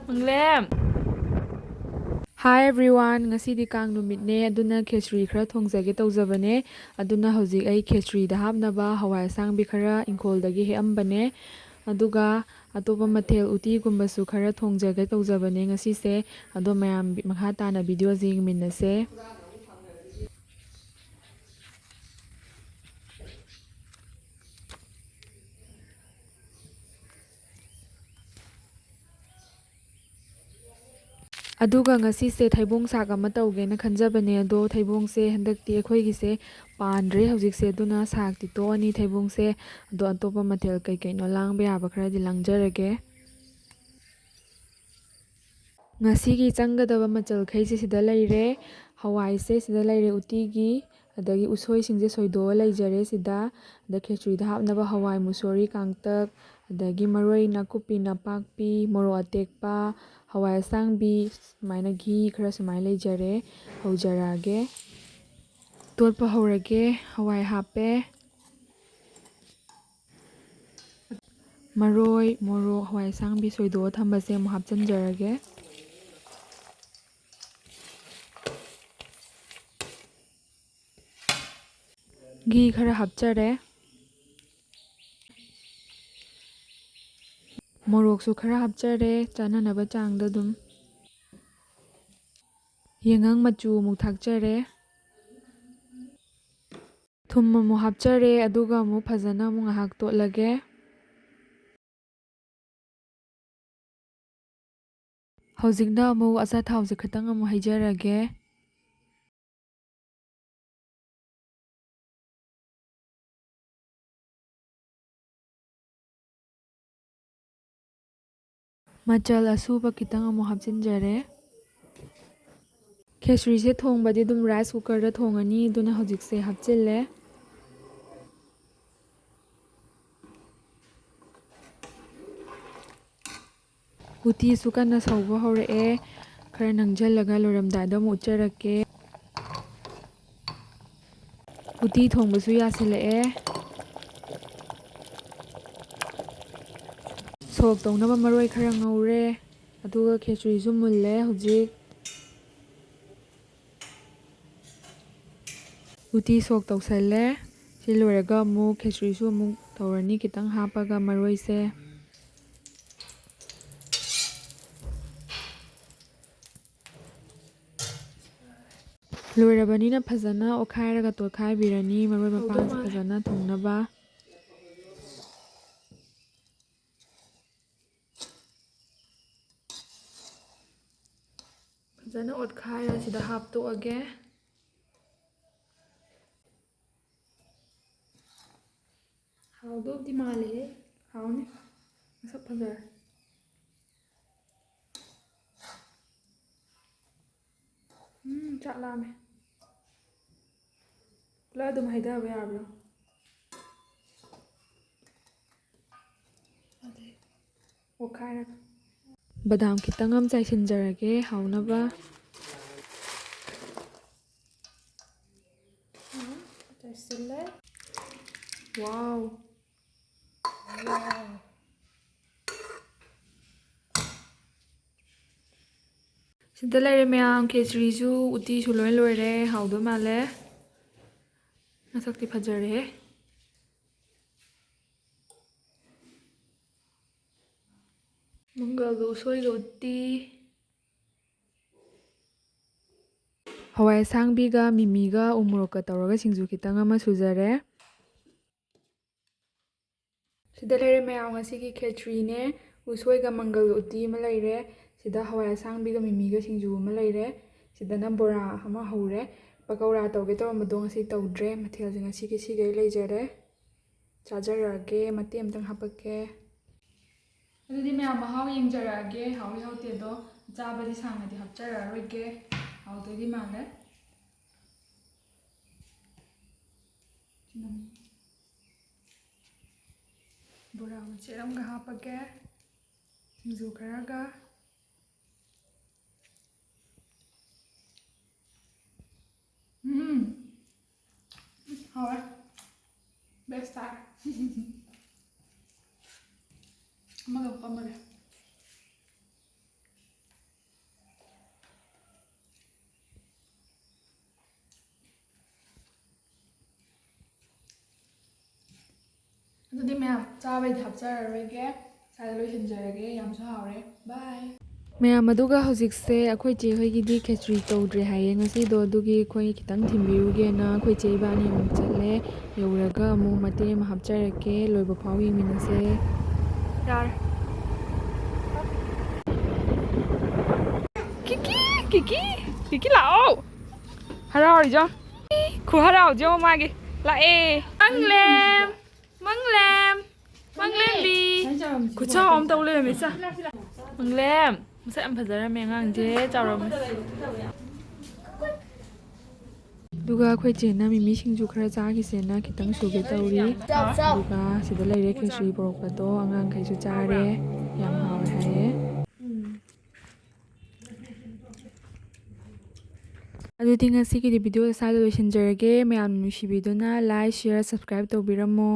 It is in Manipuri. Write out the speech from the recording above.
Manglem. Hi everyone, ngasidi Kang numitne aduna khechri khara thongjage tawjabane aduna hojik ai khechri da hapnaba hawai asangbi khara ingkholdagi heambane aduga atopa mthel uti gumbasu khara thongjage tawjabane ngasise ado mayam makha tana video jingminase. Aduga ngasise thaibong sak ama tawgena khanjabane ado thaibongse handakti akhoi pandre hojikse aduna sakti toani thaibongse ado atopa mathel kai kai no langba yaba khara di langjarage. Ngasigi changadaba machal khaise sida leire hawai se sida leire uti gi adagi usoi singje soido leijare sida da khechri da hapnaba hawai musori kangtak adagi maroi nakupi napakpi moro atekpa hawai asangbi sumaina ghi khara sumai leijare haujarage totpa haurage hawai hape maroi moro hawai asangbi soido thambase mu hapchanjarage. Ghi khara hapchare moroksu khara hapchare chananaba changda dum yengang machu mu thakchare thum mu hapchare aduga mu phajana mu ngahak totlage hojikna mu asa thawse khatang amu haijarage machal asuba kitang amu hapchinjare. Khechri se thongbadi dum rice cooker da thongani duna hojikse hapchille uti su kana sauba hore khara nangjallaga loramdai mu ucharake uti thongbasu yasile sok tongnaba maroi khara ngaure aduga khechri su mulle hojik uti sok tawsalle si loiraga mu khechri su mu tawrani kitang hapaga maroi se loirabanina phajana okhairaga tokhaibirani maroi mapang se phajana thongnaba phajana otkhaira sida haptoage haudobdi male hauni masak phajar chak lame la dum haidaba yabro okhaira badam kitang am chaisinjarage haunaba chaisille wow sida leire myam khechri su uti su loi loire haudo male masakti phajare mungalga usoiga uti hawai asangbiga mimiga umurokka tawraga singju kitang ama sujare sida leire myam ngasigi khechri ne usoiga mangalga uti ama leire sida hawai asangbiga mimiga singju ama leire sidana bora ama haure pakawra tawge tawramado ngasi tawdre mathelje ngasigi sigay leijare chajarage mate amtang hapake adudi myam mahau yengjarage hawi hautedo chabadi sangnadi hapchararoige haudodi male bora macheramga hapage singju kharaga hawa best time amaga pamare ꯑꯗꯨꯗꯤ ꯃꯌꯥꯝ ꯆꯥꯕꯩꯗꯤ ꯍꯥꯞꯆꯔꯔꯣꯏꯒꯦ ꯁ꯭ꯋꯥꯏꯗ ꯂꯣꯏꯁꯤꯟꯖꯔꯒꯦ ꯌꯥꯝꯁꯨ ꯍꯥꯎꯔꯦ ꯕꯥꯏ ꯃꯌꯥꯝ ꯑꯗꯨꯒ ꯍꯧꯖꯤꯛꯁꯦ ꯑꯩꯈꯣꯏ ꯆꯦ ꯍꯣꯏꯒꯤꯗꯤ ꯈꯦꯆ꯭ꯔꯤ ꯇꯧꯗ꯭ꯔꯦ ꯍꯥꯏꯌꯦ ꯉꯁꯤꯗꯣ ꯑꯗꯨꯒꯤ ꯑꯩꯈꯣꯏ ꯈꯤꯇꯪ ꯊꯤꯟꯕꯤꯔꯨꯒꯦꯅ ꯑꯩꯈꯣꯏ ꯆꯦ ꯏꯕꯥꯅꯤ ꯑꯃꯨꯛ ꯆꯠꯂꯦ ꯌꯧꯔꯒ ꯑꯃꯨꯛ ꯃꯇꯦꯛ ꯑꯃ ꯍꯥꯞꯆꯔꯛꯀꯦ ꯂꯣꯏꯕ ꯐꯥꯎ ꯌꯦꯡꯃꯤꯟꯅꯁꯦ ꯌꯥꯔꯦ ꯀꯤꯀꯤ ꯂꯥꯛꯑꯣ ꯍꯔꯥꯎꯔꯤꯖꯣ ꯈꯨꯍꯔꯥꯎꯖꯣ ꯃꯥꯒꯤ ꯂꯥꯛꯑꯦ ꯃꯪꯂꯦꯝꯕꯤ ꯈꯨꯠꯆꯥꯎ ꯑꯃ ꯇꯧ ꯂꯩꯔꯝꯃꯦ ꯆꯥ ꯃꯪꯂꯦꯝ ꯃꯁꯛ ꯌꯥꯝ ꯐꯖꯔꯝꯃꯦ ꯑꯉꯥꯡꯁꯦ ꯆꯥꯎꯔꯝꯃꯦ ꯑꯗꯨꯒ ꯑꯩꯈꯣꯏ ꯆꯦꯅ ꯃꯤꯃꯤ ꯁꯤꯡꯖꯨ ꯈꯔ ꯆꯥꯈꯤꯁꯦꯅ ꯈꯤꯇꯪ ꯁꯨꯒꯦ ꯇꯧꯔꯤ ꯑꯗꯨꯒ ꯁꯤꯗ ꯂꯩꯔꯦ ꯈꯦꯆ꯭ꯔꯤ ꯄꯣꯔꯛꯄꯗꯣ ꯑꯉꯥꯡꯈꯩꯁꯨ ꯆꯥꯔꯦ ꯌꯥꯝ ꯍꯥꯎꯋꯦ ꯍꯥꯏꯌꯦ ꯑꯗꯨꯗꯤ ꯉꯁꯤꯒꯤꯗꯤ ꯚꯤꯗꯤꯑꯣ ꯁ꯭ꯋꯥꯏꯗ ꯂꯣꯏꯁꯤꯟꯖꯔꯒꯦ ꯃꯌꯥꯝ ꯅꯨꯡꯁꯤꯕꯤꯗꯨꯅ ꯂꯥꯏꯛ ꯁꯤꯌꯔ ꯁꯕꯁꯀ꯭ꯔꯥꯏꯕ ꯇꯧꯕꯤꯔꯝꯃꯣ